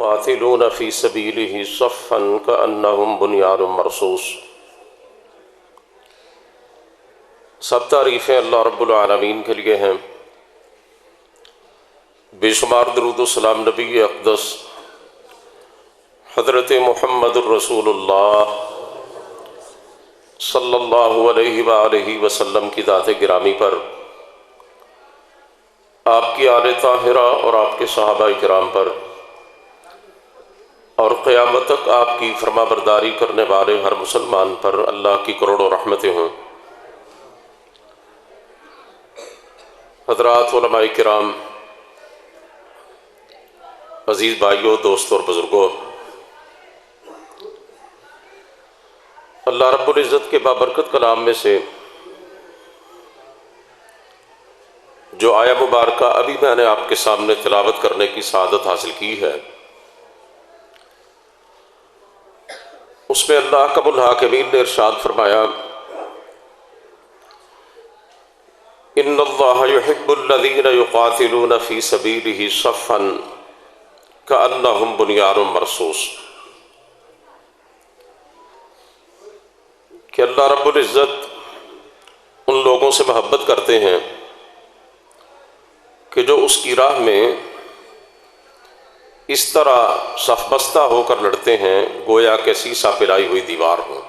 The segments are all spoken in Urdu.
يقاتلون في سبيله صفا كأنهم بنيان مرصوص۔ سب تعریفیں اللہ رب العالمین کے لیے ہیں، بے شمار درود و سلام نبی اقدس حضرت محمد الرسول اللہ صلی اللہ علیہ وآلہ وسلم کی ذات گرامی پر، آپ کی آل طاہرہ اور آپ کے صحابہ کرام پر، اور قیامت تک آپ کی فرما برداری کرنے والے ہر مسلمان پر اللہ کی کروڑوں رحمتیں ہوں۔ حضرات علماء کرام، عزیز بھائیوں، دوستوں اور بزرگوں، اللہ رب العزت کے بابرکت کلام میں سے جو آیہ مبارکہ ابھی میں نے آپ کے سامنے تلاوت کرنے کی سعادت حاصل کی ہے، اس میں اللہ احکم الحاکمین نے ارشاد فرمایا، ان اللہ یحب الذین یقاتلون فی سبیلہ صفا کأنہم بنیان مرصوص، کہ اللہ رب العزت ان لوگوں سے محبت کرتے ہیں کہ جو اس کی راہ میں اس طرح صف بستہ ہو کر لڑتے ہیں گویا کہ سیسا پلائی ہوئی دیوار ہو۔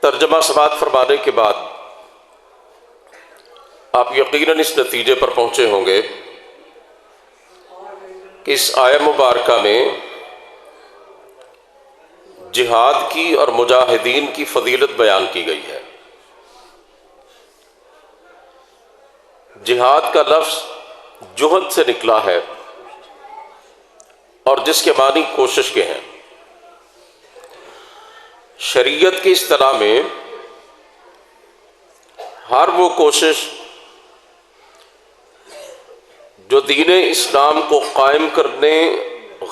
ترجمہ سماعت فرمانے کے بعد آپ یقیناً اس نتیجے پر پہنچے ہوں گے کہ اس آیہ مبارکہ میں جہاد کی اور مجاہدین کی فضیلت بیان کی گئی ہے۔ جہاد کا لفظ جہد سے نکلا ہے اور جس کے معنی کوشش کے ہیں۔ شریعت کی اصطلاح میں ہر وہ کوشش جو دین اسلام کو قائم کرنے،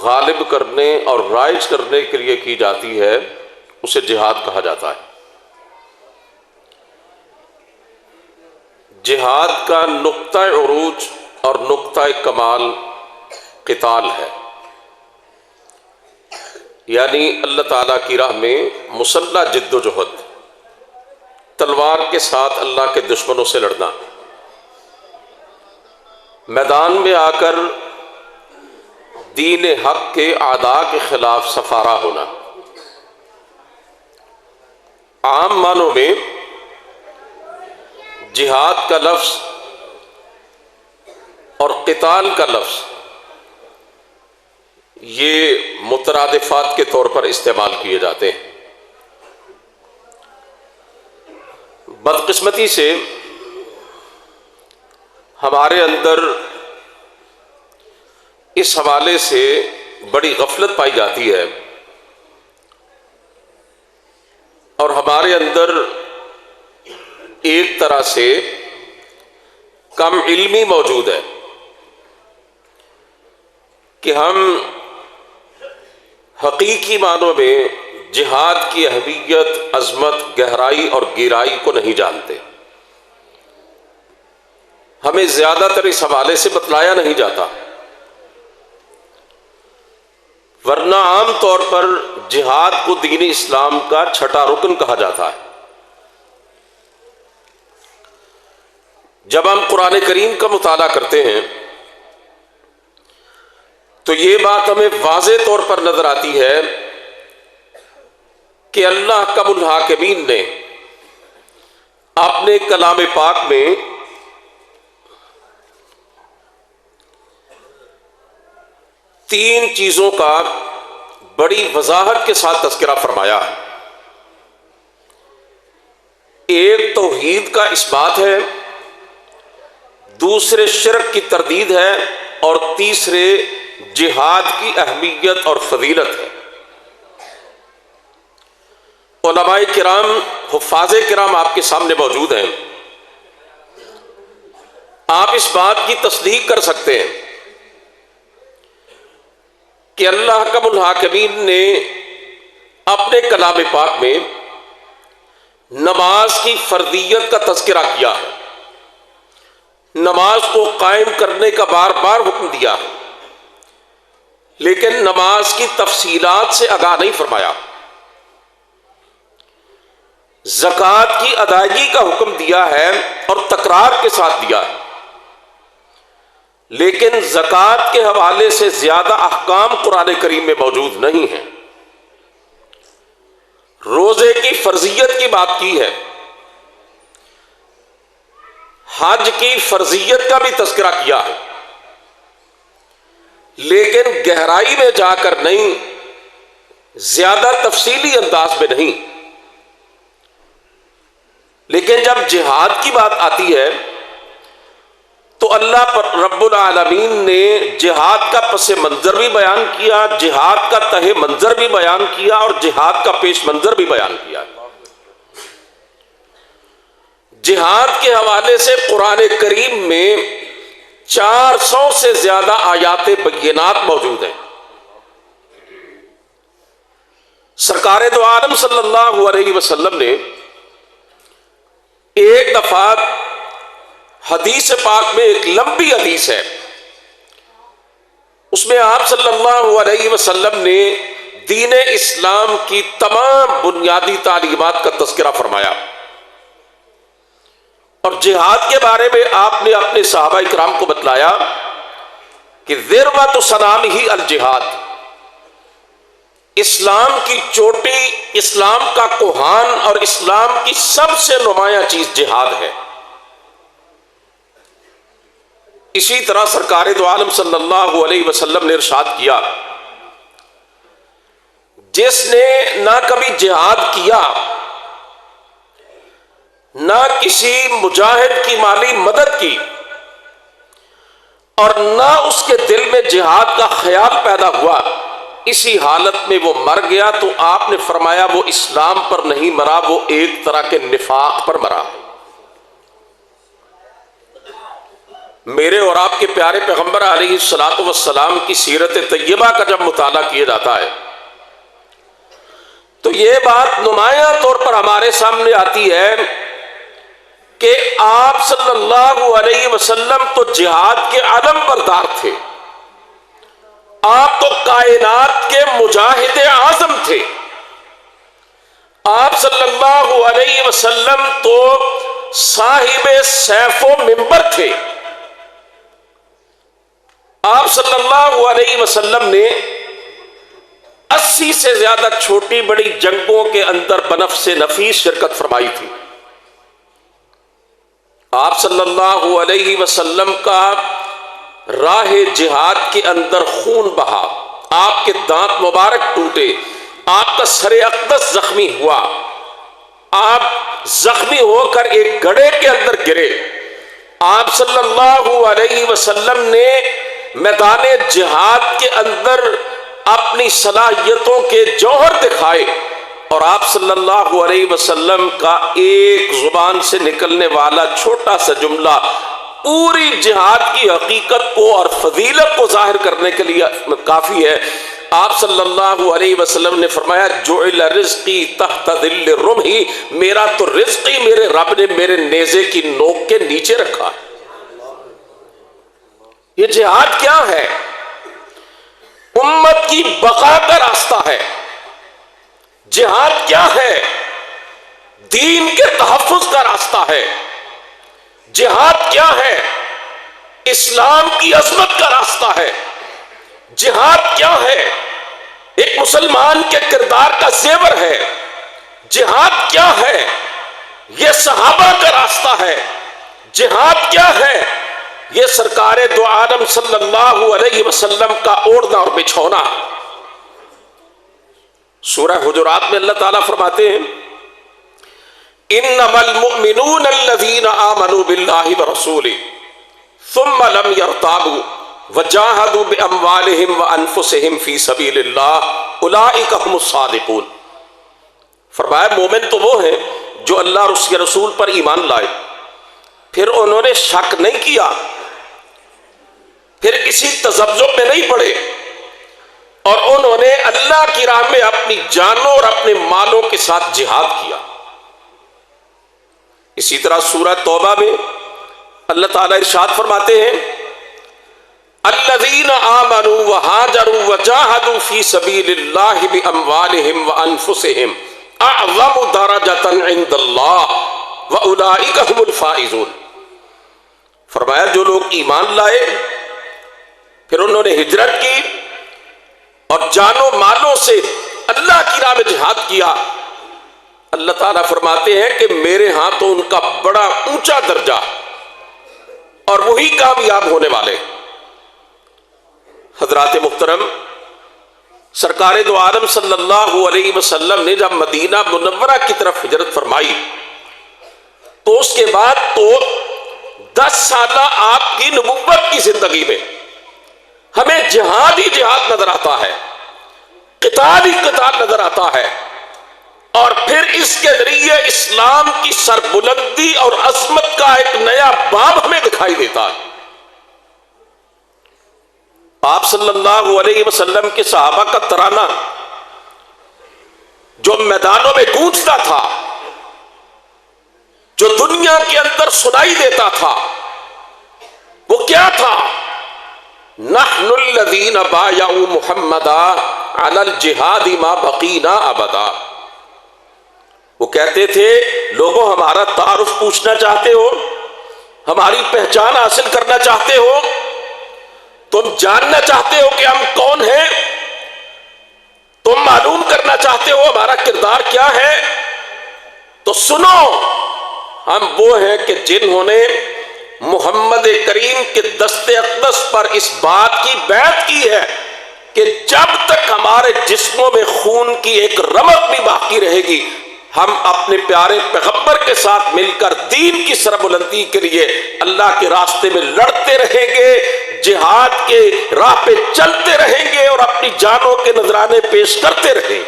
غالب کرنے اور رائج کرنے کے لیے کی جاتی ہے، اسے جہاد کہا جاتا ہے۔ جہاد کا نقطہ عروج اور نقطہ کمال قتال ہے، یعنی اللہ تعالیٰ کی راہ میں مسلح جد و جہد، تلوار کے ساتھ اللہ کے دشمنوں سے لڑنا، میدان میں آ کر دین حق کے اعداء کے خلاف سفارہ ہونا۔ عام معنوں میں جہاد کا لفظ اور قتال کا لفظ یہ مترادفات کے طور پر استعمال کیے جاتے ہیں۔ بدقسمتی سے ہمارے اندر اس حوالے سے بڑی غفلت پائی جاتی ہے اور ہمارے اندر ایک طرح سے کم علمی موجود ہے کہ ہم حقیقی معنوں میں جہاد کی اہمیت، عظمت، گہرائی اور گہرائی کو نہیں جانتے۔ ہمیں زیادہ تر اس حوالے سے بتلایا نہیں جاتا، ورنہ عام طور پر جہاد کو دین اسلام کا چھٹا رکن کہا جاتا ہے۔ جب ہم قرآن کریم کا مطالعہ کرتے ہیں تو یہ بات ہمیں واضح طور پر نظر آتی ہے کہ اللہ احکم الحاکمین نے اپنے کلام پاک میں تین چیزوں کا بڑی وضاحت کے ساتھ تذکرہ فرمایا ہے۔ ایک توحید کا اثبات ہے، دوسرے شرک کی تردید ہے، اور تیسرے جہاد کی اہمیت اور فضیلت ہے۔ علماء کرام، حفاظ کرام آپ کے سامنے موجود ہیں، آپ اس بات کی تصدیق کر سکتے ہیں کہ اللہ احکم الحاکمین نے اپنے کلام پاک میں نماز کی فرضیت کا تذکرہ کیا ہے، نماز کو قائم کرنے کا بار بار حکم دیا، لیکن نماز کی تفصیلات سے آگاہ نہیں فرمایا۔ زکوٰۃ کی ادائیگی کا حکم دیا ہے اور تکرار کے ساتھ دیا ہے، لیکن زکوٰۃ کے حوالے سے زیادہ احکام قرآن کریم میں موجود نہیں ہیں۔ روزے کی فرضیت کی بات کی ہے، حج کی فرضیت کا بھی تذکرہ کیا ہے، لیکن گہرائی میں جا کر نہیں، زیادہ تفصیلی انداز میں نہیں۔ لیکن جب جہاد کی بات آتی ہے تو اللہ رب العالمین نے جہاد کا پس منظر بھی بیان کیا، جہاد کا تہ منظر بھی بیان کیا اور جہاد کا پیش منظر بھی بیان کیا۔ جہاد کے حوالے سے قرآن کریم میں 400 سے زیادہ آیات بینات موجود ہیں۔ سرکار دو عالم صلی اللہ علیہ وسلم نے ایک دفعہ حدیث پاک میں، ایک لمبی حدیث ہے، اس میں آپ صلی اللہ علیہ وسلم نے دین اسلام کی تمام بنیادی تعلیمات کا تذکرہ فرمایا، اور جہاد کے بارے میں آپ نے اپنے صحابہ اکرام کو بتلایا کہ ذروۃ سنامہ الجہاد، اسلام کی چوٹی، اسلام کا کوہان اور اسلام کی سب سے نمایاں چیز جہاد ہے۔ اسی طرح سرکار دو عالم صلی اللہ علیہ وسلم نے ارشاد کیا، جس نے نہ کبھی جہاد کیا، نہ کسی مجاہد کی مالی مدد کی، اور نہ اس کے دل میں جہاد کا خیال پیدا ہوا، اسی حالت میں وہ مر گیا، تو آپ نے فرمایا وہ اسلام پر نہیں مرا، وہ ایک طرح کے نفاق پر مرا۔ میرے اور آپ کے پیارے پیغمبر علیہ الصلوۃ والسلام کی سیرت طیبہ کا جب مطالعہ کیا جاتا ہے تو یہ بات نمایاں طور پر ہمارے سامنے آتی ہے کہ آپ صلی اللہ علیہ وسلم تو جہاد کے علم بردار تھے، آپ تو کائنات کے مجاہد اعظم تھے، آپ صلی اللہ علیہ وسلم تو صاحب سیف و منبر تھے۔ آپ صلی اللہ علیہ وسلم نے 80 سے زیادہ چھوٹی بڑی جنگوں کے اندر بنفس نفیس شرکت فرمائی تھی۔ آپ صلی اللہ علیہ وسلم کا راہ جہاد کے اندر خون بہا، آپ کے دانت مبارک ٹوٹے، آپ کا سر اقدس زخمی ہوا، آپ زخمی ہو کر ایک گڑھے کے اندر گرے۔ آپ صلی اللہ علیہ وسلم نے میدان جہاد کے اندر اپنی صلاحیتوں کے جوہر دکھائے، اور آپ صلی اللہ علیہ وسلم کا ایک زبان سے نکلنے والا چھوٹا سا جملہ پوری جہاد کی حقیقت کو اور فضیلت کو ظاہر کرنے کے لیے کافی ہے۔ آپ صلی اللہ علیہ وسلم نے فرمایا جعل رزقی تحت ظل رمحی، میرا تو رزق ہی میرے رب نے میرے نیزے کی نوک کے نیچے رکھا۔ یہ جہاد کیا ہے؟ امت کی بقا کا راستہ ہے۔ جہاد کیا ہے؟ دین کے تحفظ کا راستہ ہے۔ جہاد کیا ہے؟ اسلام کی عظمت کا راستہ ہے۔ جہاد کیا ہے؟ ایک مسلمان کے کردار کا زیور ہے۔ جہاد کیا ہے؟ یہ صحابہ کا راستہ ہے۔ جہاد کیا ہے؟ یہ سرکار دو عالم صلی اللہ علیہ وسلم کا اوڑھنا اور بچھونا۔ سورہ حجرات میں اللہ تعالیٰ فرماتے ہیں انما المؤمنون الذین آمنوا باللہ ورسولہ ثم لم یرتابوا وجاہدوا باموالہم وانفسہم فی سبیل اللہ اولئک هم الصادقون۔ فرمایا مومن تو وہ ہیں جو اللہ اور اس کے رسول پر ایمان لائے، پھر انہوں نے شک نہیں کیا، پھر کسی تذبذب میں نہیں پڑے، اور انہوں نے اللہ کی راہ میں اپنی جانوں اور اپنے مالوں کے ساتھ جہاد کیا۔ اسی طرح سورہ توبہ میں اللہ تعالیٰ ارشاد فرماتے ہیں الذین آمنوا وہاجروا وجاہدوا فی سبیل اللہ باموالہم وانفسہم اعظم درجۃ عند اللہ واولئک هم الفائزون۔ فرمایا جو لوگ ایمان لائے پھر انہوں نے ہجرت کی اور جانوں مالوں سے اللہ کی راہ میں جہاد کیا، اللہ تعالیٰ فرماتے ہیں کہ میرے ہاں تو ان کا بڑا اونچا درجہ اور وہی کامیاب ہونے والے۔ حضرات محترم، سرکار دو عالم صلی اللہ علیہ وسلم نے جب مدینہ منورہ کی طرف ہجرت فرمائی تو اس کے بعد تو 10 سالہ آپ کی نبوت کی زندگی میں ہمیں جہاد ہی جہاد نظر آتا ہے، قتال ہی قتال نظر آتا ہے، اور پھر اس کے ذریعے اسلام کی سربلندی اور عظمت کا ایک نیا باب ہمیں دکھائی دیتا ہے۔ آپ صلی اللہ علیہ وسلم کے صحابہ کا ترانہ جو میدانوں میں گونجتا تھا، جو دنیا کے اندر سنائی دیتا تھا، وہ کیا تھا؟ نحن الذین بایعوا محمدا علی الجہاد ما بقینا ابدا۔ وہ کہتے تھے لوگوں ہمارا تعارف پوچھنا چاہتے ہو، ہماری پہچان حاصل کرنا چاہتے ہو، تم جاننا چاہتے ہو کہ ہم کون ہیں، تم معلوم کرنا چاہتے ہو ہمارا کردار کیا ہے، تو سنو ہم وہ ہیں کہ جنہوں نے محمد کریم کے دست اقدس پر اس بات کی بیعت کی ہے کہ جب تک ہمارے جسموں میں خون کی ایک رمق بھی باقی رہے گی ہم اپنے پیارے پیغمبر کے ساتھ مل کر دین کی سربلندی کے لیے اللہ کے راستے میں لڑتے رہیں گے، جہاد کے راہ پہ چلتے رہیں گے اور اپنی جانوں کے نذرانے پیش کرتے رہیں گے۔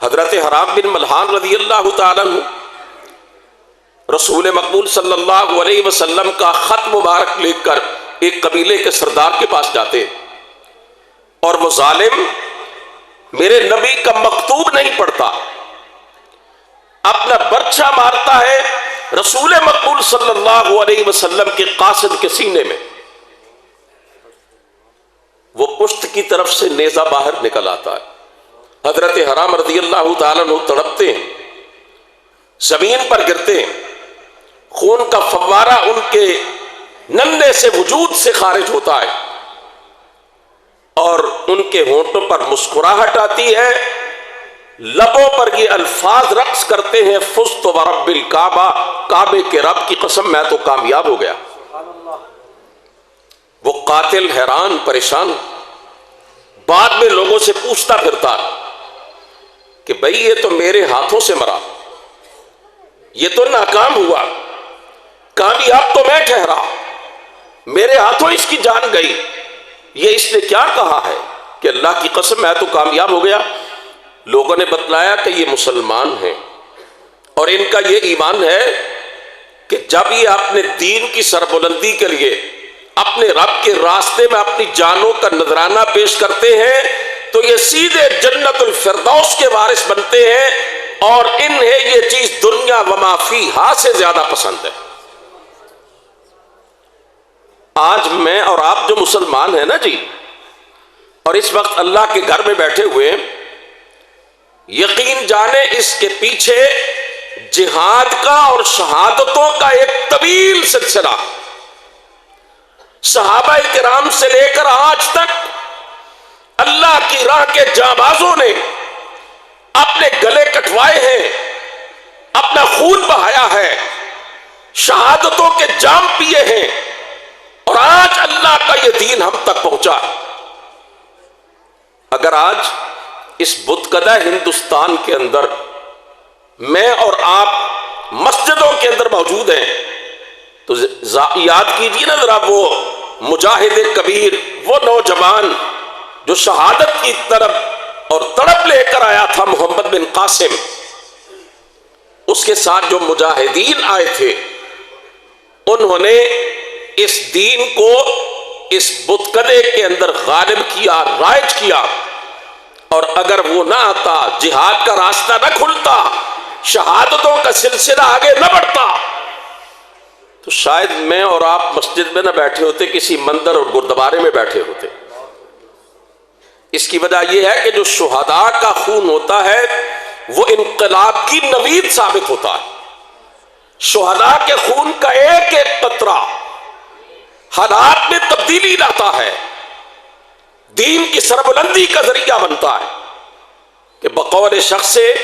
حضرت حرام بن ملحان رضی اللہ تعالیٰ عنہ رسول مقبول صلی اللہ علیہ وسلم کا خط مبارک لے کر ایک قبیلے کے سردار کے پاس جاتے اور وہ ظالم میرے نبی کا مکتوب نہیں پڑھتا، اپنا برچہ مارتا ہے رسول مقبول صلی اللہ علیہ وسلم کے قاصد کے سینے میں، وہ پشت کی طرف سے نیزہ باہر نکل آتا ہے۔ حضرت حرام رضی اللہ تعالیٰ عنہ تڑپتے ہیں، زمین پر گرتے ہیں، خون کا فوارہ ان کے ننھے سے وجود سے خارج ہوتا ہے اور ان کے ہونٹوں پر مسکراہٹ آتی ہے، لبوں پر یہ الفاظ رقص کرتے ہیں فزت ورب الکعبہ، کعبے کے رب کی قسم میں تو کامیاب ہو گیا۔ وہ قاتل حیران پریشان بعد میں لوگوں سے پوچھتا پھرتا کہ بھئی یہ تو میرے ہاتھوں سے مرا، یہ تو ناکام ہوا، کامیاب تو میں ٹھہرا، میرے ہاتھوں اس کی جان گئی، یہ اس نے کیا کہا ہے کہ اللہ کی قسم میں تو کامیاب ہو گیا؟ لوگوں نے بتلایا کہ یہ مسلمان ہیں اور ان کا یہ ایمان ہے کہ جب یہ اپنے دین کی سربلندی کے لیے اپنے رب کے راستے میں اپنی جانوں کا نذرانہ پیش کرتے ہیں تو یہ سیدھے جنت الفردوس کے وارث بنتے ہیں اور انہیں یہ چیز دنیا وما فیہا سے زیادہ پسند ہے۔ آج میں اور آپ جو مسلمان ہیں نا جی، اور اس وقت اللہ کے گھر میں بیٹھے ہوئے ہیں، یقین جانے اس کے پیچھے جہاد کا اور شہادتوں کا ایک طویل سلسلہ، صحابہ کرام سے لے کر آج تک اللہ کی راہ کے جانبازوں نے اپنے گلے کٹوائے ہیں، اپنا خون بہایا ہے، شہادتوں کے جام پیے ہیں، اور آج اللہ کا یہ دین ہم تک پہنچا۔ اگر آج اس بتکدہ ہندوستان کے اندر میں اور آپ مسجدوں کے اندر موجود ہیں تو یاد کیجیے نا ذرا وہ مجاہد کبیر، وہ نوجوان جو شہادت کی طرف اور تڑپ لے کر آیا تھا، محمد بن قاسم، اس کے ساتھ جو مجاہدین آئے تھے انہوں نے اس دین کو اس بتکدے کے اندر غالب کیا، رائج کیا، اور اگر وہ نہ آتا، جہاد کا راستہ نہ کھلتا، شہادتوں کا سلسلہ آگے نہ بڑھتا، شاید میں اور آپ مسجد میں نہ بیٹھے ہوتے، کسی مندر اور گردوارے میں بیٹھے ہوتے۔ اس کی وجہ یہ ہے کہ جو شہداء کا خون ہوتا ہے وہ انقلاب کی نوید ثابت ہوتا ہے۔ شہداء کے خون کا ایک ایک قطرہ حالات میں تبدیلی لاتا ہے، دین کی سربلندی کا ذریعہ بنتا ہے کہ بقول شخص سے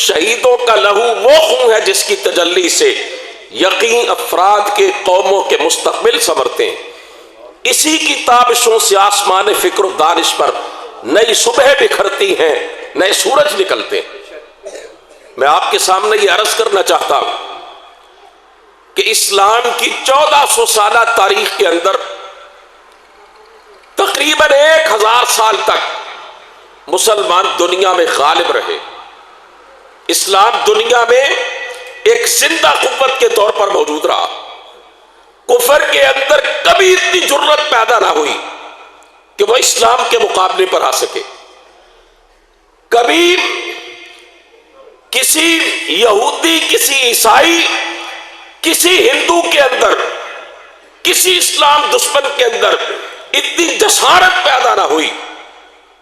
شہیدوں کا لہو وہ خون ہے جس کی تجلی سے یقین افراد کے قوموں کے مستقبل سنورتے ہیں۔ اسی کی تابشوں سے آسمان فکر و دانش پر نئی صبح بکھرتی ہیں، نئے سورج نکلتے ہیں۔ میں آپ کے سامنے یہ عرض کرنا چاہتا ہوں کہ اسلام کی 1400 سالہ تاریخ کے اندر تقریباً 1000 سال تک مسلمان دنیا میں غالب رہے۔ اسلام دنیا میں ایک زندہ قوت کے طور پر موجود رہا۔ کفر کے اندر کبھی اتنی جرت پیدا نہ ہوئی کہ وہ اسلام کے مقابلے پر آ سکے۔ کبھی کسی یہودی، کسی عیسائی، کسی ہندو کے اندر، کسی اسلام دشمن کے اندر اتنی جسارت پیدا نہ ہوئی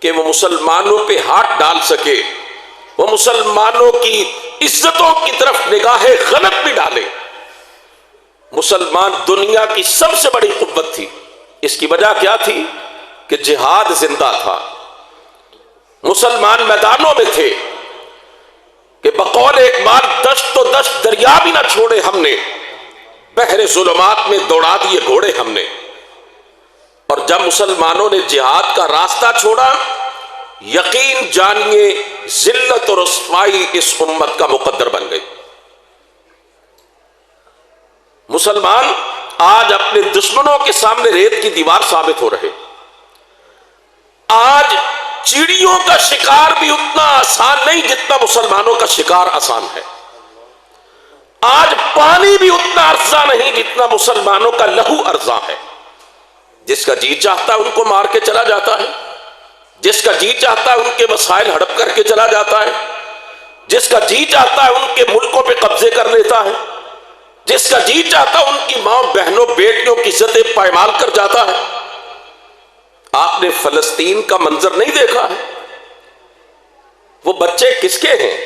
کہ وہ مسلمانوں پہ ہاتھ ڈال سکے، وہ مسلمانوں کی عزتوں کی طرف نگاہ غلط بھی ڈالے۔ مسلمان دنیا کی سب سے بڑی قوت تھی۔ اس کی وجہ کیا تھی؟ کہ جہاد زندہ تھا، مسلمان میدانوں میں تھے، کہ بقول اقبال دشت تو دشت دریا بھی نہ چھوڑے ہم نے، بحر ظلمات میں دوڑا دیے گھوڑے ہم نے۔ اور جب مسلمانوں نے جہاد کا راستہ چھوڑا، یقین جانیے ذلت اور رسوائی اس امت کا مقدر بن گئی۔ مسلمان آج اپنے دشمنوں کے سامنے ریت کی دیوار ثابت ہو رہے۔ آج چڑیوں کا شکار بھی اتنا آسان نہیں جتنا مسلمانوں کا شکار آسان ہے۔ آج پانی بھی اتنا ارزاں نہیں جتنا مسلمانوں کا لہو ارزاں ہے۔ جس کا جی چاہتا ہے ان کو مار کے چلا جاتا ہے، جس کا جی چاہتا ہے ان کے وسائل ہڑپ کر کے چلا جاتا ہے، جس کا جی چاہتا ہے ان کے ملکوں پہ قبضے کر لیتا ہے، جس کا جی چاہتا ہے ان کی ماں بہنوں بیٹیوں کی عزتیں پائمال کر جاتا ہے۔ آپ نے فلسطین کا منظر نہیں دیکھا ہے؟ وہ بچے کس کے ہیں؟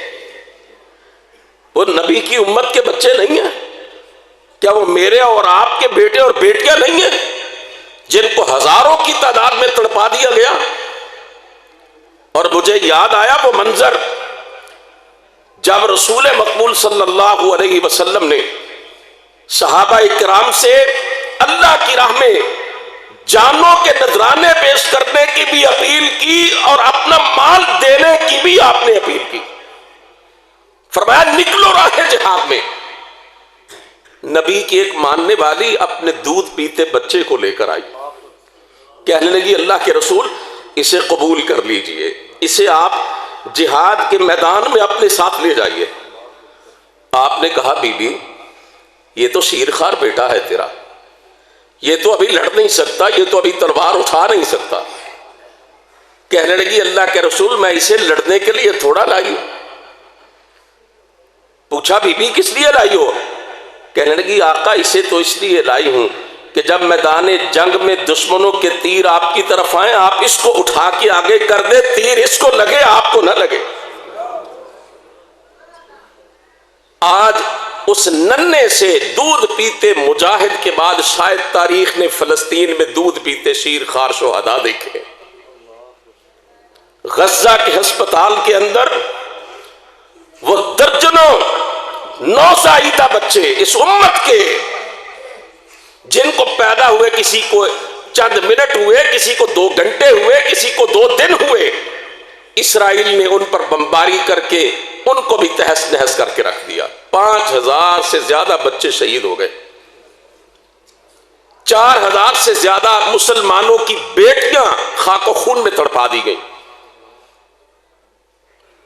وہ نبی کی امت کے بچے نہیں ہیں؟ کیا وہ میرے اور آپ کے بیٹے اور بیٹیاں نہیں ہیں جن کو ہزاروں کی تعداد میں تڑپا دیا گیا؟ اور مجھے یاد آیا وہ منظر جب رسول مقبول صلی اللہ علیہ وسلم نے صحابہ کرام سے اللہ کی راہ میں جانوں کے نذرانے پیش کرنے کی بھی اپیل کی اور اپنا مال دینے کی بھی آپ نے اپیل کی۔ فرمایا نکلو راہ جہاد میں۔ نبی کی ایک ماننے والی اپنے دودھ پیتے بچے کو لے کر آئی، کہنے لگی اللہ کے رسول اسے قبول کر لیجئے، اسے آپ جہاد کے میدان میں اپنے ساتھ لے جائیے۔ آپ نے کہا بی بی یہ تو شیرخوار بیٹا ہے تیرا، یہ تو ابھی لڑ نہیں سکتا، یہ تو ابھی تلوار اٹھا نہیں سکتا۔ کہنے لگی اللہ کے رسول میں اسے لڑنے کے لیے تھوڑا لائی ہوں۔ پوچھا بی بی کس لیے لائی ہو؟ کہنے لگی آقا اسے تو اس لیے لائی ہوں کہ جب میدان جنگ میں دشمنوں کے تیر آپ کی طرف آئیں آپ اس کو اٹھا کے آگے کر دے، تیر اس کو لگے آپ کو نہ لگے۔ آج اس ننھے سے دودھ پیتے مجاہد کے بعد شاید تاریخ نے فلسطین میں دودھ پیتے شیرخوار شہداء دیکھے۔ غزہ کے ہسپتال کے اندر وہ درجنوں نوزائیدہ بچے اس امت کے جن کو پیدا ہوئے کسی کو چند منٹ ہوئے، کسی کو 2 گھنٹے ہوئے، کسی کو 2 دن ہوئے، اسرائیل نے ان پر بمباری کر کے ان کو بھی تہس نہس کر کے رکھ دیا۔ 5000 سے زیادہ بچے شہید ہو گئے، 4000 سے زیادہ مسلمانوں کی بیٹیاں خاک و خون میں تڑپا دی گئیں۔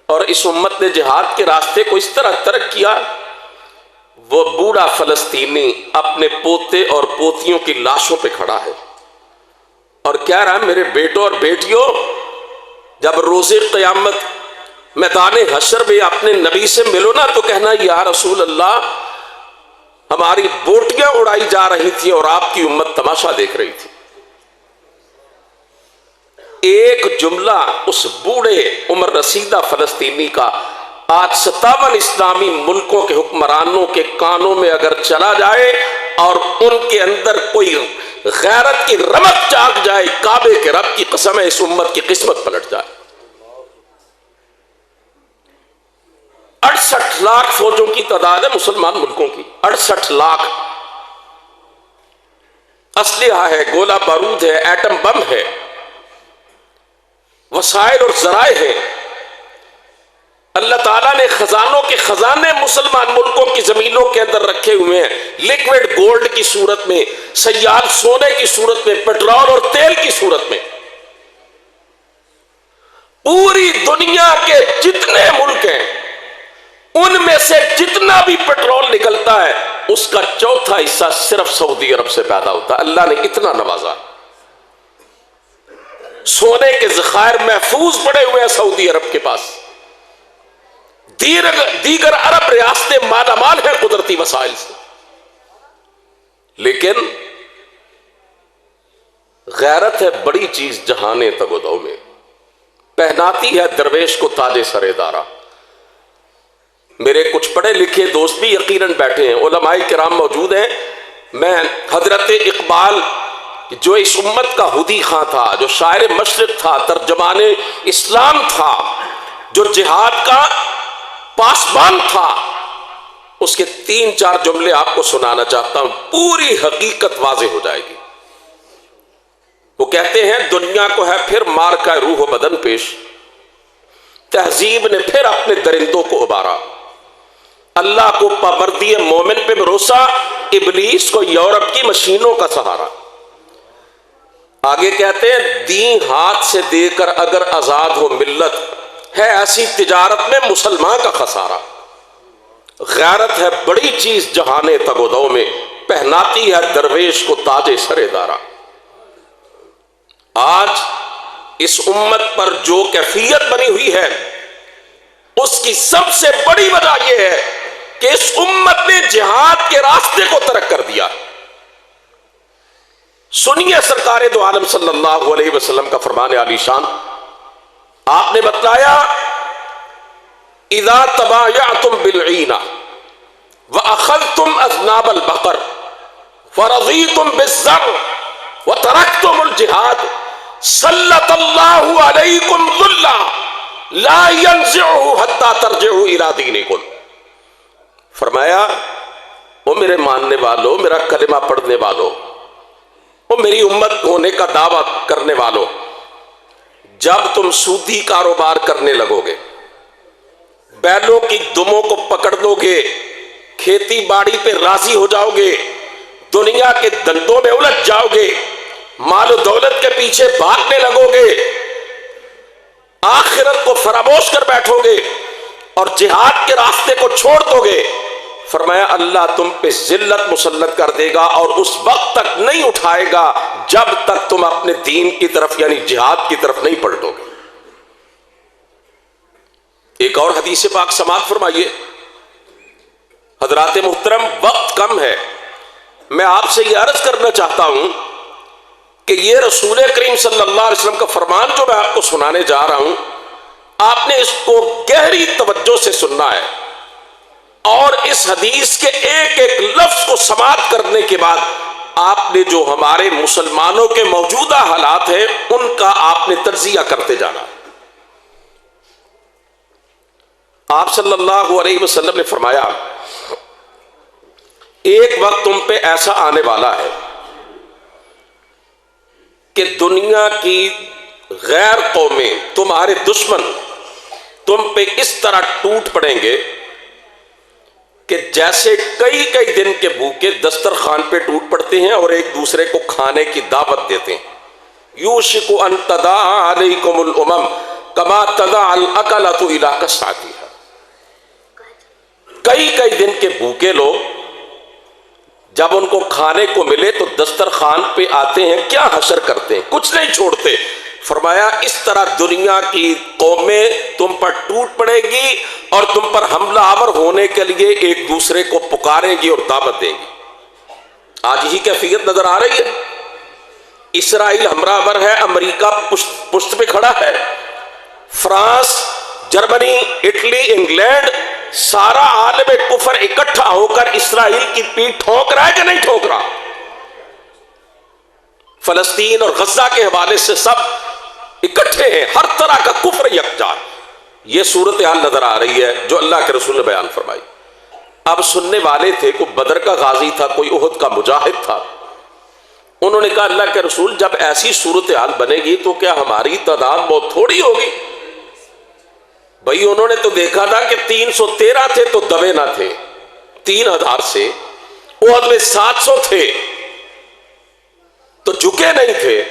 اور اس امت نے جہاد کے راستے کو اس طرح ترک کیا، وہ بوڑھا فلسطینی اپنے پوتے اور پوتیوں کی لاشوں پہ کھڑا ہے اور کہہ رہا ہے میرے بیٹوں اور بیٹیوں جب روز قیامت میدان حشر میں اپنے نبی سے ملو نا تو کہنا یا رسول اللہ ہماری بوٹیاں اڑائی جا رہی تھیں اور آپ کی امت تماشا دیکھ رہی تھی۔ ایک جملہ اس بوڑھے عمر رسیدہ فلسطینی کا آج 57 اسلامی ملکوں کے حکمرانوں کے کانوں میں اگر چلا جائے اور ان کے اندر کوئی غیرت کی رمق جاگ جائے، کعبے کے رب کی قسم ہے اس امت کی قسمت پلٹ جائے۔ 68 لاکھ فوجوں کی تعداد ہے مسلمان ملکوں کی، 68 لاکھ، اسلحہ ہے، گولہ بارود ہے، ایٹم بم ہے، وسائل اور ذرائع ہیں۔ اللہ تعالیٰ نے خزانوں کے خزانے مسلمان ملکوں کی زمینوں کے اندر رکھے ہوئے ہیں، لیکوڈ گولڈ کی صورت میں، سیال سونے کی صورت میں، پیٹرول اور تیل کی صورت میں۔ پوری دنیا کے جتنے ملک ہیں ان میں سے جتنا بھی پیٹرول نکلتا ہے اس کا چوتھا حصہ صرف سعودی عرب سے پیدا ہوتا ہے۔ اللہ نے اتنا نوازا، سونے کے ذخائر محفوظ پڑے ہوئے ہیں سعودی عرب کے پاس، دیگر عرب ریاستیں مالا مال ہیں قدرتی وسائل سے، لیکن غیرت ہے بڑی چیز جہان تگودو میں، پہناتی ہے درویش کو تاج سر دارا۔ میرے کچھ پڑھے لکھے دوست بھی یقیناً بیٹھے ہیں، علماء کرام موجود ہیں۔ میں حضرت اقبال جو اس امت کا ہدی خاں تھا، جو شاعر مشرق تھا، ترجمان اسلام تھا، جو جہاد کا پاسبان تھا، اس کے 3-4 جملے آپ کو سنانا چاہتا ہوں، پوری حقیقت واضح ہو جائے گی۔ وہ کہتے ہیں دنیا کو ہے پھر مار کا روح و بدن پیش، تہذیب نے پھر اپنے درندوں کو ابارا، اللہ کو پابندی مومن پہ بھروسہ، ابلیس کو یورپ کی مشینوں کا سہارا۔ آگے کہتے ہیں دین ہاتھ سے دے کر اگر آزاد ہو ملت، ہے ایسی تجارت میں مسلمان کا خسارہ۔ غیرت ہے بڑی چیز جہان تگودو میں، پہناتی ہے درویش کو تاج سر دارا۔ آج اس امت پر جو کیفیت بنی ہوئی ہے اس کی سب سے بڑی وجہ یہ ہے کہ اس امت نے جہاد کے راستے کو ترک کر دیا۔ سنیے سرکار دو عالم صلی اللہ علیہ وسلم کا فرمان عالی شان، آپ نے بتلایا اذا تبایعتم بالعینہ واخذتم اذناب البقر ورضیتم بالزرع وترکتم الجہاد سلط اللہ علیکم ذلا لا ینزعہ حتی ترجعوا الی دینکم۔ فرمایا وہ میرے ماننے والوں، میرا کلمہ پڑھنے والوں، وہ میری امت ہونے کا دعویٰ کرنے والوں، جب تم سودی کاروبار کرنے لگو گے، بیلوں کی دموں کو پکڑ لو گے، کھیتی باڑی پہ راضی ہو جاؤ گے، دنیا کے دندوں میں الجھ جاؤ گے، مال و دولت کے پیچھے بھاگنے لگو گے، آخرت کو فراموش کر بیٹھو گے اور جہاد کے راستے کو چھوڑ دو گے، فرمایا اللہ تم پہ ذلت مسلط کر دے گا اور اس وقت تک نہیں اٹھائے گا جب تک تم اپنے دین کی طرف یعنی جہاد کی طرف نہیں پلٹو گے۔ ایک اور حدیث پاک سماعت فرمائیے۔ حضرات محترم، وقت کم ہے، میں آپ سے یہ عرض کرنا چاہتا ہوں کہ یہ رسول کریم صلی اللہ علیہ وسلم کا فرمان جو میں آپ کو سنانے جا رہا ہوں، آپ نے اس کو گہری توجہ سے سننا ہے اور اس حدیث کے ایک ایک لفظ کو سماعت کرنے کے بعد آپ نے جو ہمارے مسلمانوں کے موجودہ حالات ہیں ان کا آپ نے تجزیہ کرتے جانا۔ آپ صلی اللہ علیہ وسلم نے فرمایا ایک وقت تم پہ ایسا آنے والا ہے کہ دنیا کی غیر قومیں، تمہارے دشمن تم پہ اس طرح ٹوٹ پڑیں گے کہ جیسے کئی کئی دن کے بھوکے دسترخوان پہ ٹوٹ پڑتے ہیں اور ایک دوسرے کو کھانے کی دعوت دیتے ہیں۔ یوشک ان تداعی علیکم الامم کما تداعی الاکلۃ الی قصعتها۔ کئی کئی دن کے بھوکے لوگ جب ان کو کھانے کو ملے تو دسترخوان پہ آتے ہیں، کیا حشر کرتے ہیں، کچھ نہیں چھوڑتے، فرمایا اس طرح دنیا کی قومیں تم پر ٹوٹ پڑے گی اور تم پر حملہ آور ہونے کے لیے ایک دوسرے کو پکاریں گی اور دعوت دیں گی۔ آج ہی کیفیت نظر آ رہی ہے۔ اسرائیل ہمراہ بر ہے، امریکہ پشت پہ کھڑا ہے، فرانس، جرمنی، اٹلی، انگلینڈ، سارا عالم کفر اکٹھا ہو کر اسرائیل کی پیٹھ ٹھوک رہا ہے کہ نہیں ٹھوک رہا؟ فلسطین اور غزہ کے حوالے سے سب اکٹھے ہیں، ہر طرح کا کفر یکجا۔ یہ صورتحال نظر آ رہی ہے جو اللہ کے رسول نے بیان فرمائی۔ اب سننے والے تھے، کوئی بدر کا غازی تھا، کوئی احد کا مجاہد تھا، انہوں نے کہا اللہ کے رسول جب ایسی صورتحال بنے گی تو کیا ہماری تعداد بہت تھوڑی ہوگی؟ بھائی انہوں نے تو دیکھا تھا کہ 313 تھے تو دبے نہ تھے 3000 سے، احد میں 700 تھے تو جھکے نہیں تھے۔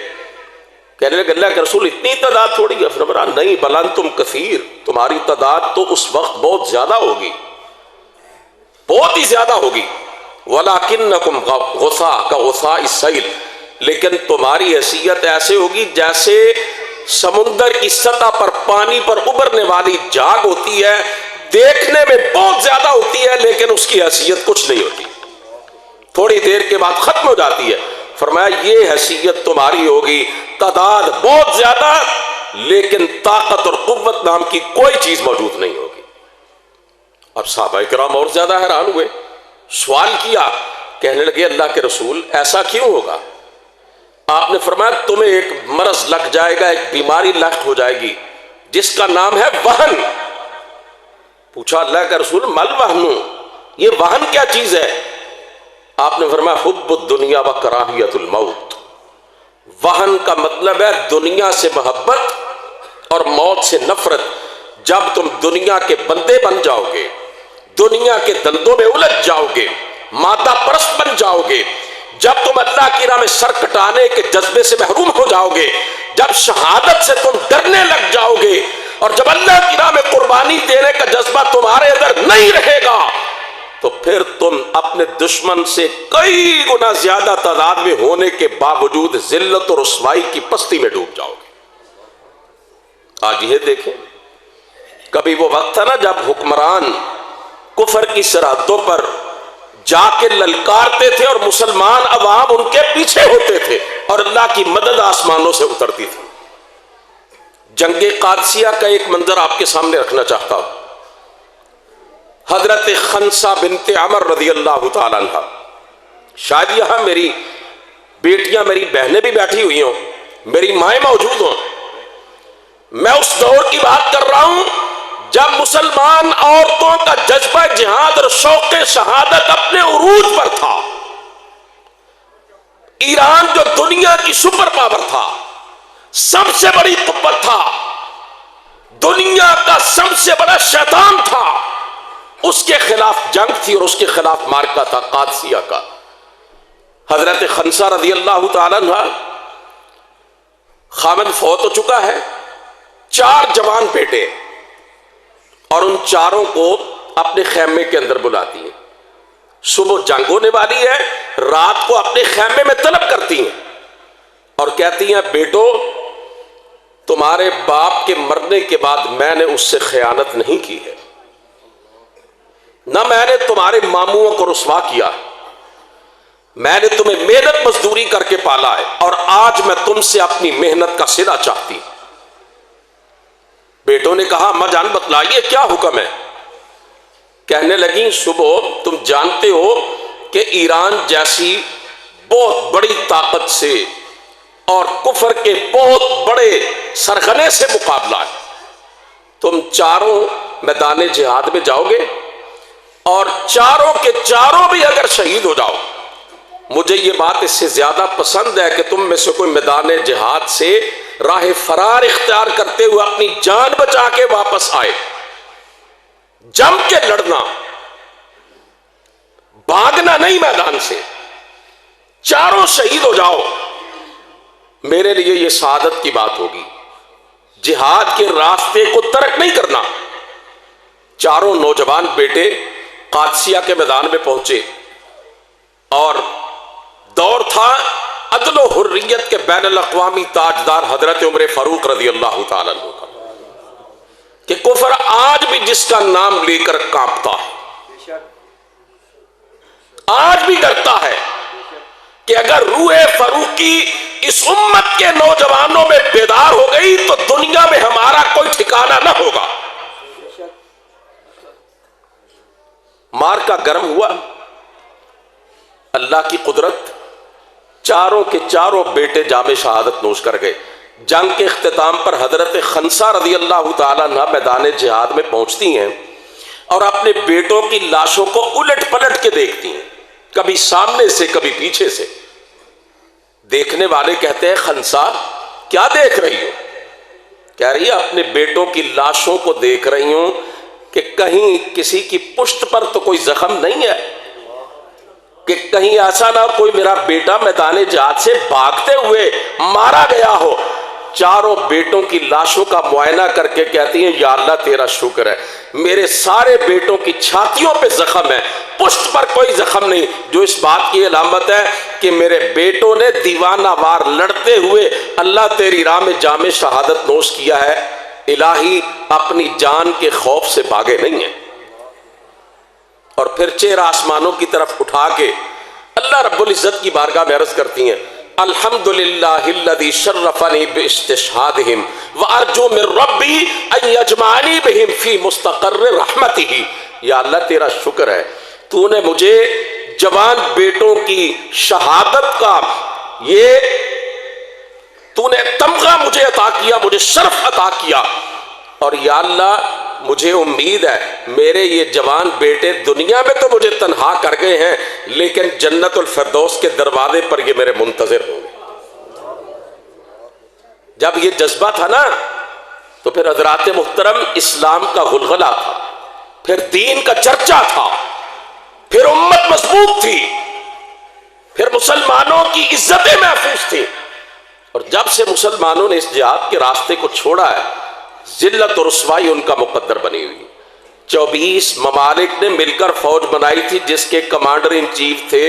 کہنے لگے اللہ کے رسول اتنی تعداد تھوڑی ہے؟ فرمایا نہیں بل انتم کثیر، تمہاری تعداد تو اس وقت بہت زیادہ ہوگی، بہت ہی زیادہ ہوگی۔ وَلَكِنَّكُمْ غُثَاء كَغُثَاءِ السَّيْلِ، لیکن تمہاری حیثیت ایسے ہوگی جیسے سمندر کی سطح پر پانی پر ابھرنے والی جھاگ ہوتی ہے، دیکھنے میں بہت زیادہ ہوتی ہے لیکن اس کی حیثیت کچھ نہیں ہوتی، تھوڑی دیر کے بعد ختم ہو جاتی ہے۔ فرمایا یہ حیثیت تمہاری ہوگی، تعداد بہت زیادہ لیکن طاقت اور قوت نام کی کوئی چیز موجود نہیں ہوگی۔ اب صحابہ کرام اور زیادہ حیران ہوئے، سوال کیا، کہنے لگے اللہ کے رسول ایسا کیوں ہوگا؟ آپ نے فرمایا تمہیں ایک مرض لگ جائے گا، ایک بیماری لاحق ہو جائے گی جس کا نام ہے وہن۔ پوچھا اللہ کا رسول مل وہن، یہ وہن کیا چیز ہے؟ آپ نے فرمایا حب الدنیا و کراہیت الموت۔ وہن کا مطلب ہے دنیا سے محبت اور موت سے نفرت۔ جب تم دنیا کے بندے بن جاؤ گے، دنیا کے دندوں میں الجھ جاؤ گے، مادہ پرست بن جاؤ گے، جب تم اللہ کی راہ میں سر کٹانے کے جذبے سے محروم ہو جاؤ گے، جب شہادت سے تم ڈرنے لگ جاؤ گے، اور جب اللہ کی راہ میں قربانی دینے کا جذبہ تمہارے اندر نہیں رہے گا، تو پھر تم اپنے دشمن سے کئی گنا زیادہ تعداد میں ہونے کے باوجود ذلت اور رسوائی کی پستی میں ڈوب جاؤ گے۔ آج یہ دیکھیں، کبھی وہ وقت تھا نا جب حکمران کفر کی سرحدوں پر جا کے للکارتے تھے اور مسلمان عوام ان کے پیچھے ہوتے تھے اور اللہ کی مدد آسمانوں سے اترتی تھی۔ جنگ قادسیہ کا ایک منظر آپ کے سامنے رکھنا چاہتا ہوں۔ حضرت خنسہ بنت عمر رضی اللہ تعالیٰ عنہ، شاید یہاں میری بیٹیاں، میری بہنیں بھی بیٹھی ہوئی ہوں، میری مائیں موجود ہوں، میں اس دور کی بات کر رہا ہوں جب مسلمان عورتوں کا جذبہ جہاد اور شوق شہادت اپنے عروج پر تھا۔ ایران جو دنیا کی سپر پاور تھا، سب سے بڑی قوت تھا، دنیا کا سب سے بڑا شیطان تھا، اس کے خلاف جنگ تھی اور اس کے خلاف مارکا تھا قادسیہ کا۔ حضرت خنسہ رضی اللہ تعالیٰ عنہ، خاوند فوت ہو چکا ہے، 4 جوان بیٹے، اور ان چاروں کو اپنے خیمے کے اندر بلاتی ہیں۔ صبح جنگ ہونے والی ہے، رات کو اپنے خیمے میں طلب کرتی ہیں اور کہتی ہیں بیٹو تمہارے باپ کے مرنے کے بعد میں نے اس سے خیانت نہیں کی ہے، نہ میں نے تمہارے ماموں کو رسوا کیا، میں نے تمہیں محنت مزدوری کر کے پالا ہے اور آج میں تم سے اپنی محنت کا صلہ چاہتی ہوں۔ بیٹوں نے کہا اماں جان بتلائیے کیا حکم ہے؟ کہنے لگیں صبح تم جانتے ہو کہ ایران جیسی بہت بڑی طاقت سے اور کفر کے بہت بڑے سرغنے سے مقابلہ ہے، تم چاروں میدان جہاد میں جاؤ گے اور چاروں کے چاروں بھی اگر شہید ہو جاؤ، مجھے یہ بات اس سے زیادہ پسند ہے کہ تم میں سے کوئی میدان جہاد سے راہ فرار اختیار کرتے ہوئے اپنی جان بچا کے واپس آئے۔ جم کے لڑنا، بھاگنا نہیں میدان سے، چاروں شہید ہو جاؤ، میرے لیے یہ سعادت کی بات ہوگی۔ جہاد کے راستے کو ترک نہیں کرنا۔ چاروں نوجوان بیٹے قادسیہ کے میدان میں پہنچے اور دور تھا عدل و حریت کے بین الاقوامی تاجدار حضرت عمر فاروق رضی اللہ تعالیٰ عنہ کا، کہ کفر آج بھی جس کا نام لے کر کانپتا ہے، آج بھی ڈرتا ہے کہ اگر روح فاروقی اس امت کے نوجوانوں میں بیدار ہو گئی تو دنیا میں ہمارا کوئی ٹھکانہ نہ ہوگا۔ مار کا گرم ہوا، اللہ کی قدرت، چاروں کے چاروں بیٹے جام شہادت نوش کر گئے۔ جنگ کے اختتام پر حضرت خنسا رضی اللہ تعالیٰ عنہ میدان جہاد میں پہنچتی ہیں اور اپنے بیٹوں کی لاشوں کو الٹ پلٹ کے دیکھتی ہیں، کبھی سامنے سے کبھی پیچھے سے۔ دیکھنے والے کہتے ہیں خنسا کیا دیکھ رہی ہو؟ کہہ رہی ہے اپنے بیٹوں کی لاشوں کو دیکھ رہی ہوں کہ کہیں کسی کی پشت پر تو کوئی زخم نہیں ہے، کہ کہیں ایسا نہ کوئی میرا بیٹا میدان جہاد سے بھاگتے ہوئے مارا گیا ہو۔ چاروں بیٹوں کی لاشوں کا معائنہ کر کے کہتی ہیں یا اللہ تیرا شکر ہے، میرے سارے بیٹوں کی چھاتیوں پہ زخم ہے، پشت پر کوئی زخم نہیں، جو اس بات کی علامت ہے کہ میرے بیٹوں نے دیوانہ وار لڑتے ہوئے اللہ تیری راہ میں جام شہادت نوش کیا ہے، الہی اپنی جان کے خوف سے بھاگے نہیں ہیں۔ اور پھر چہرہ آسمانوں کی طرف اٹھا کے اللہ رب العزت کی بارگاہ میں عرض کرتی ہیں الحمدللہ الذی شرفنی باستشہادہم وارجو من ربی ان یجمعنی بہم فی مستقر رحمتہ۔ یا اللہ تیرا شکر ہے، تو نے مجھے جوان بیٹوں کی شہادت کا یہ تو نے تمغہ مجھے عطا کیا، مجھے شرف عطا کیا، اور یا اللہ مجھے امید ہے میرے یہ جوان بیٹے دنیا میں تو مجھے تنہا کر گئے ہیں لیکن جنت الفردوس کے دروازے پر یہ میرے منتظر ہوں گے۔ جب یہ جذبہ تھا نا تو پھر حضرات محترم اسلام کا غلغلہ تھا، پھر دین کا چرچا تھا، پھر امت مضبوط تھی، پھر مسلمانوں کی عزتیں محفوظ تھیں۔ اور جب سے مسلمانوں نے اس جہاد کے راستے کو چھوڑا ہے، ذلت اور رسوائی ان کا مقدر بنی ہوئی۔ 24 ممالک نے مل کر فوج بنائی تھی جس کے کمانڈر ان چیف تھے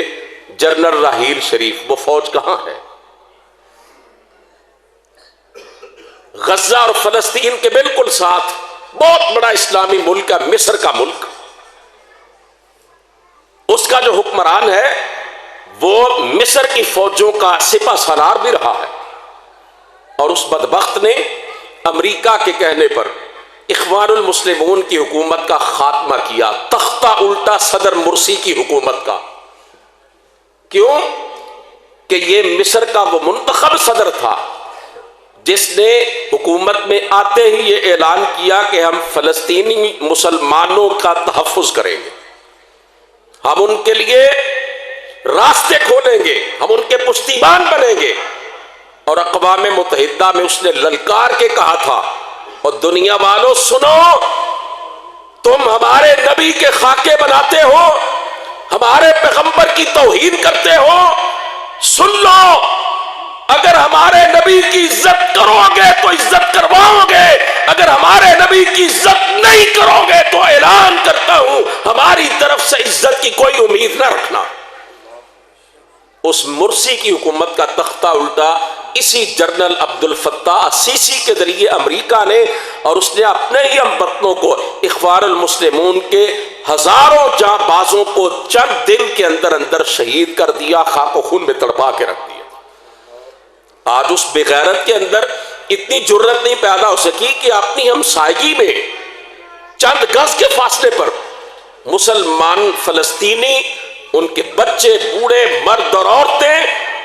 جنرل راحیل شریف، وہ فوج کہاں ہے؟ غزہ اور فلسطین کے بالکل ساتھ بہت بڑا اسلامی ملک ہے مصر کا ملک، اس کا جو حکمران ہے وہ مصر کی فوجوں کا سپہ سالار بھی رہا ہے، اور اس بدبخت نے امریکہ کے کہنے پر اخوان المسلمون کی حکومت کا خاتمہ کیا، تختہ الٹا صدر مرسی کی حکومت کا۔ کیوں؟ کہ یہ مصر کا وہ منتخب صدر تھا جس نے حکومت میں آتے ہی یہ اعلان کیا کہ ہم فلسطینی مسلمانوں کا تحفظ کریں گے، ہم ان کے لیے راستے کھولیں گے، ہم ان کے پشتیبان بنیں گے۔ اور اقوام متحدہ میں اس نے للکار کے کہا تھا اور دنیا والوں سنو، تم ہمارے نبی کے خاکے بناتے ہو، ہمارے پیغمبر کی توہین کرتے ہو، سن لو اگر ہمارے نبی کی عزت کرو گے تو عزت کرواؤ گے، اگر ہمارے نبی کی عزت نہیں کرو گے تو اعلان کرتا ہوں ہماری طرف سے عزت کی کوئی امید نہ رکھنا۔ اس مرسی کی حکومت کا تختہ الٹا اسی جنرل عبد الفتاح السیسی کے ذریعے امریکہ نے، اور اس نے اپنے ہی ہم وطنوں کو، اخوان المسلمون کے ہزاروں جاں بازوں کو چند دن کے اندر اندر شہید کر دیا، خاک و خون میں تڑپا کے رکھ دیا۔ آج اس بے غیرت کے اندر اتنی جرت نہیں پیدا ہو سکی کہ اپنی ہمسائیگی میں چند گز کے فاصلے پر مسلمان فلسطینی، ان کے بچے، بوڑھے، مرد اور عورتیں،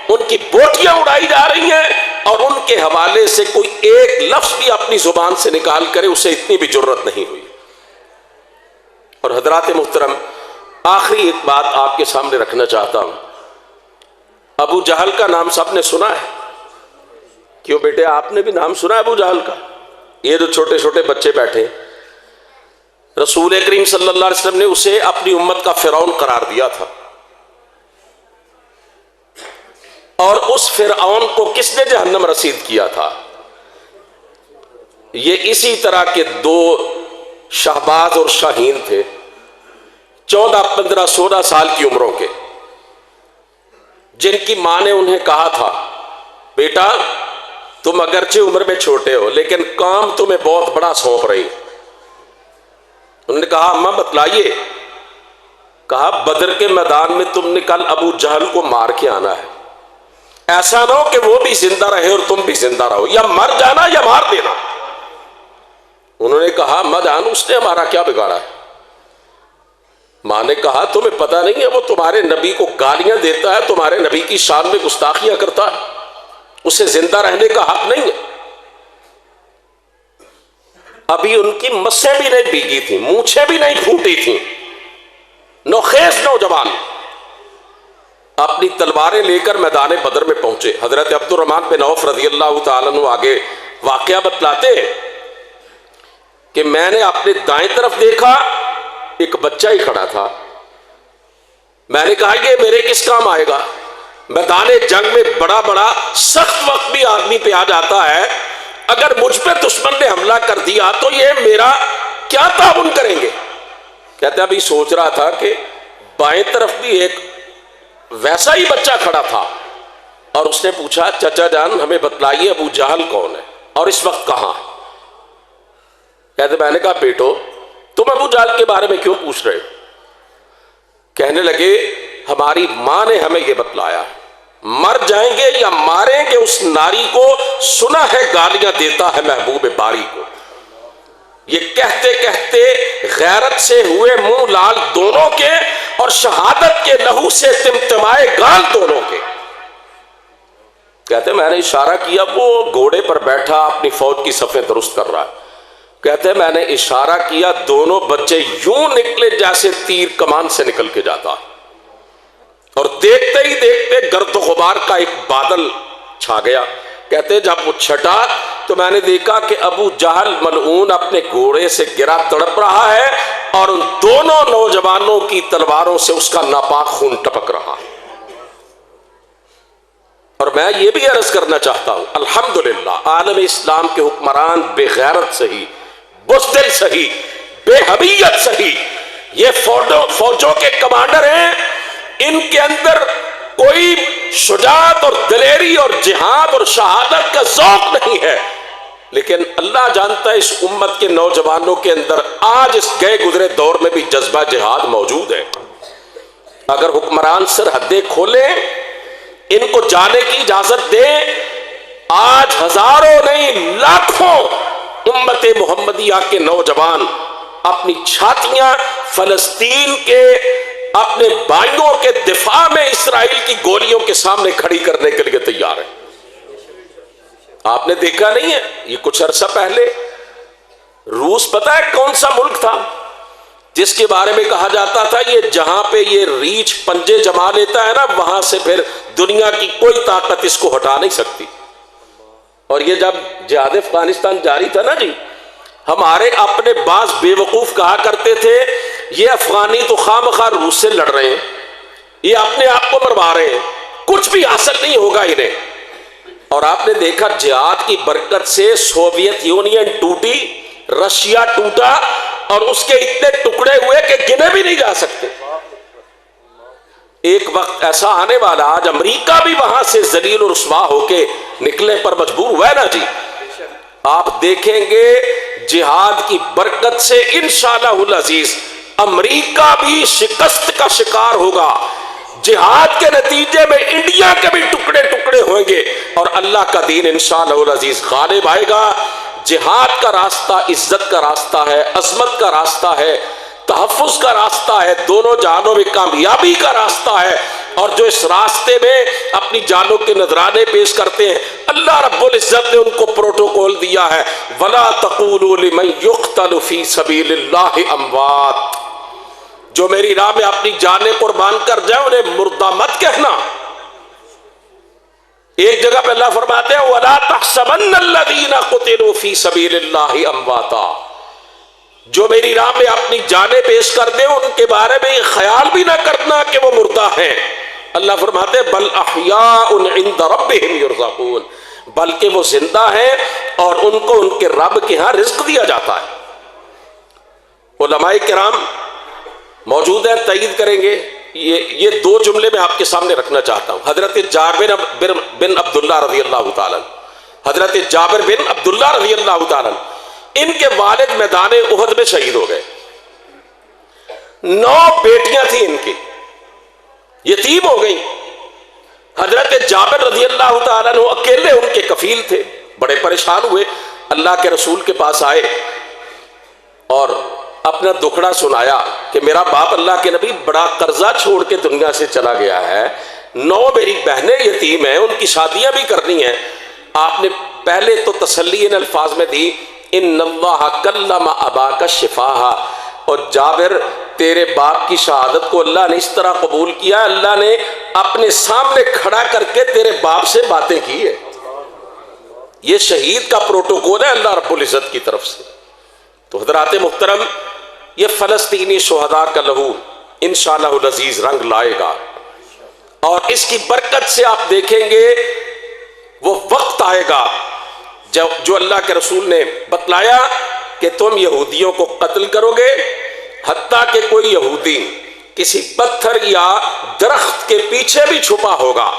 ان کی بوٹیاں اڑائی جا رہی ہیں، اور ان کے حوالے سے کوئی ایک لفظ بھی اپنی زبان سے نکال کرے اسے اتنی بھی جرت نہیں ہوئی۔ اور حضرات محترم، آخری ایک بات آپ کے سامنے رکھنا چاہتا ہوں۔ ابو جہل کا نام سب نے سنا ہے، کیوں بیٹے آپ نے بھی نام سنا ہے ابو جہل کا؟ یہ جو چھوٹے چھوٹے بچے بیٹھے، رسول کریم صلی اللہ علیہ وسلم نے اسے اپنی امت کا فرعون قرار دیا تھا، اور اس فرعون کو کس نے جہنم رسید کیا تھا؟ یہ اسی طرح کے دو شہباز اور شاہین تھے، 14، 15، 16 سال کی عمروں کے۔ جن کی ماں نے انہیں کہا تھا بیٹا تم اگرچہ عمر میں چھوٹے ہو لیکن کام تمہیں بہت بڑا سونپ رہی. انہوں نے کہا اماں بتلائیے. کہا بدر کے میدان میں تم نے کل ابو جہل کو مار کے آنا ہے. ایسا نہ ہو کہ وہ بھی زندہ رہے اور تم بھی زندہ رہو, یا مر جانا یا مار دینا. انہوں نے کہا ماں جان اس نے ہمارا کیا بگاڑا ہے؟ ماں نے کہا تمہیں پتہ نہیں ہے وہ تمہارے نبی کو گالیاں دیتا ہے, تمہارے نبی کی شان میں گستاخیاں کرتا ہے, اسے زندہ رہنے کا حق نہیں ہے. ابھی ان کی مسیں بھی نہیں بھیگی تھیں, مونچھیں بھی نہیں پھوٹی تھیں, نوخیز نوجوان اپنی تلواریں لے کر میدان بدر میں پہنچے. حضرت عبد الرحمن بن عوف رضی اللہ تعالیٰ عنہ آگے واقعہ بتلاتے ہیں کہ میں نے اپنے دائیں طرف دیکھا ایک بچہ ہی کھڑا تھا. میں نے کہا یہ میرے کس کام آئے گا؟ میدان جنگ میں بڑا بڑا سخت وقت بھی آدمی پہ آ جاتا ہے, اگر مجھ پہ دشمن نے حملہ کر دیا تو یہ میرا کیا تعاون کریں گے؟ کہتے ابھی سوچ رہا تھا کہ بائیں طرف بھی ایک ویسا ہی بچہ کھڑا تھا اور اس نے پوچھا چچا جان ہمیں بتلائیے ابو جہل کون ہے اور اس وقت کہاں ہے؟ کہتے میں نے کہا بیٹو تم ابو جہل کے بارے میں کیوں پوچھ رہے ہو؟ کہنے لگے ہماری ماں نے ہمیں یہ بتلایا, مر جائیں گے یا ماریں گے اس ناری کو, سنا ہے گالیاں دیتا ہے محبوب باری کو. یہ کہتے کہتے غیرت سے ہوئے منہ لال دونوں کے اور شہادت کے لہو سے تمتمائے گال دونوں کے. کہتے میں نے اشارہ کیا, وہ گھوڑے پر بیٹھا اپنی فوج کی صفیں درست کر رہا ہے. کہتے میں نے اشارہ کیا, دونوں بچے یوں نکلے جیسے تیر کمان سے نکل کے جاتا, اور دیکھتے ہی دیکھتے گرد و غبار کا ایک بادل چھا گیا. کہتے جب وہ چھٹا تو میں نے دیکھا کہ ابو جہل ملعون اپنے گھوڑے سے گرا تڑپ رہا ہے اور ان دونوں نوجوانوں کی تلواروں سے اس کا ناپاک خون ٹپک رہا ہے. اور میں یہ بھی عرض کرنا چاہتا ہوں الحمدللہ عالم اسلام کے حکمران بے غیرت سہی, بزدل سہی, بے حمیت سہی, یہ فوجوں کے کمانڈر ہیں, ان کے اندر کوئی شجاعت اور دلیری اور جہاد اور شہادت کا ذوق نہیں ہے, لیکن اللہ جانتا ہے اس امت کے نوجوانوں کے اندر آج اس گئے گزرے دور میں بھی جذبہ جہاد موجود ہے. اگر حکمران سرحدیں کھولیں, ان کو جانے کی اجازت دیں, آج ہزاروں نہیں لاکھوں امت محمدیہ کے نوجوان اپنی چھاتیاں فلسطین کے اپنے بھائیوں کے دفاع میں اسرائیل کی گولیوں کے سامنے کھڑی کرنے کے لیے تیار ہیں. آپ نے دیکھا نہیں ہے یہ کچھ عرصہ پہلے روس پتہ ہے کون سا ملک تھا جس کے بارے میں کہا جاتا تھا یہ جہاں پہ یہ ریچھ پنجے جما لیتا ہے نا وہاں سے پھر دنیا کی کوئی طاقت اس کو ہٹا نہیں سکتی. اور یہ جب جہاد افغانستان جاری تھا نا جی, ہمارے اپنے بعض بے وقوف کہا کرتے تھے یہ افغانی تو خواہ مخواہ روس سے لڑ رہے ہیں, یہ اپنے آپ کو مروا رہے ہیں, کچھ بھی حاصل نہیں ہوگا انہیں. اور آپ نے دیکھا جہاد کی برکت سے سوویت یونین ٹوٹی, رشیا ٹوٹا, اور اس کے اتنے ٹکڑے ہوئے کہ گنے بھی نہیں جا سکتے. ایک وقت ایسا آنے والا آج امریکہ بھی وہاں سے ذلیل و رسوا ہو کے نکلنے پر مجبور ہوا ہے نا جی. آپ دیکھیں گے جہاد کی برکت سے انشاءاللہ العزیز امریکہ بھی شکست کا شکار ہوگا. جہاد کے نتیجے میں انڈیا کے بھی ٹکڑے ٹکڑے ہوئیں گے اور اللہ کا دین انشاءاللہ العزیز غالب آئے گا. جہاد کا راستہ عزت کا راستہ ہے, عظمت کا راستہ ہے, تحفظ کا راستہ ہے, دونوں جہانوں میں کامیابی کا راستہ ہے. اور جو اس راستے میں اپنی جانوں کے نذرانے پیش کرتے ہیں اللہ رب العزت نے ان کو پروٹوکول دیا ہے وَلَا تَقُولُوا لِمَنْ يُقْتَلُ فِي سَبِيلِ اللَّهِ أَمْوَاتٌ, جو میری راہ میں اپنی جانیں قربان کر جائے انہیں مردہ مت کہنا. ایک جگہ پہ اللہ فرماتے ہیں وَلَا تَحْسَبَنَّ الَّذِينَ قُتِلُوا فِي سَبِيلِ اللَّهِ أَمْوَاتًا, جو میری راہ میں اپنی جانیں پیش کر دیں ان کے بارے میں یہ خیال بھی نہ کرنا کہ وہ مردہ ہیں. اللہ فرماتے ہیں بل احیاء عند ربهم یرزقون, بلکہ وہ زندہ ہیں اور ان کو ان کے رب کے ہاں رزق دیا جاتا ہے. علماء کرام موجود ہیں, تائید کریں گے. یہ دو جملے میں آپ کے سامنے رکھنا چاہتا ہوں. حضرت جابر بن عبداللہ رضی اللہ تعالیٰ، حضرت جابر بن عبداللہ رضی اللہ تعالیٰ، ان کے والد میدان احد میں شہید ہو گئے. 9 بیٹیاں تھیں ان کی، یتیم ہو گئیں. حضرت جابر رضی اللہ تعالیٰ عنہ اکیلے ان کے کفیل تھے. بڑے پریشان ہوئے، اللہ کے رسول کے پاس آئے اور اپنا دکھڑا سنایا کہ میرا باپ اللہ کے نبی بڑا قرضہ چھوڑ کے دنیا سے چلا گیا ہے، 9 میری بہنیں یتیم ہیں، ان کی شادیاں بھی کرنی ہیں. آپ نے پہلے تو تسلی ان الفاظ میں دی، ان اللہ کلم اباک شفاہا، اور جابر تیرے باپ کی شہادت کو اللہ نے اس طرح قبول کیا، اللہ نے اپنے سامنے کھڑا کر کے تیرے باپ سے باتیں کی ہے. یہ شہید کا پروٹوکول ہے اللہ رب العزت کی طرف سے. تو حضرات محترم، یہ فلسطینی شہداء کا لہو انشاءاللہ العزیز رنگ لائے گا، اور اس کی برکت سے آپ دیکھیں گے وہ وقت آئے گا جو اللہ کے رسول نے بتلایا کہ تم یہودیوں کو قتل کرو گے، حتیٰ کہ کوئی یہودی کسی پتھر یا درخت کے پیچھے بھی چھپا ہوگا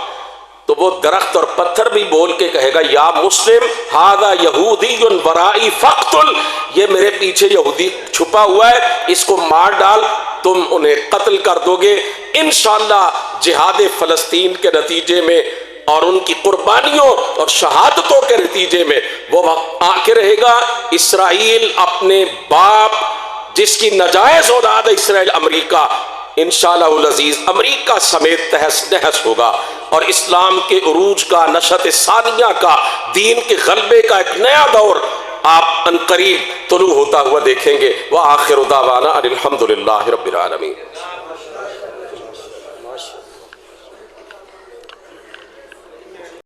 تو وہ درخت اور پتھر بھی بول کے کہے گا یا مسلم ھذا یہودی ورائی فاقتل، یہ میرے پیچھے یہودی چھپا ہوا ہے، اس کو مار ڈال. تم انہیں قتل کر دو گے. انشاءاللہ جہاد فلسطین کے نتیجے میں اور ان کی قربانیوں اور شہادتوں کے نتیجے میں وہ وقت آ کے رہے گا. اسرائیل اپنے باپ جس کی نجائز اولاد ہے اسرائیل، امریکہ، انشاءاللہ العزیز امریکہ سمیت تہس نہس ہوگا، اور اسلام کے عروج کا، نشأت ثانیہ کا، دین کے غلبے کا ایک نیا دور آپ عنقریب طلوع ہوتا ہوا دیکھیں گے. وآخر دعوانا ان الحمد للہ رب العالمین.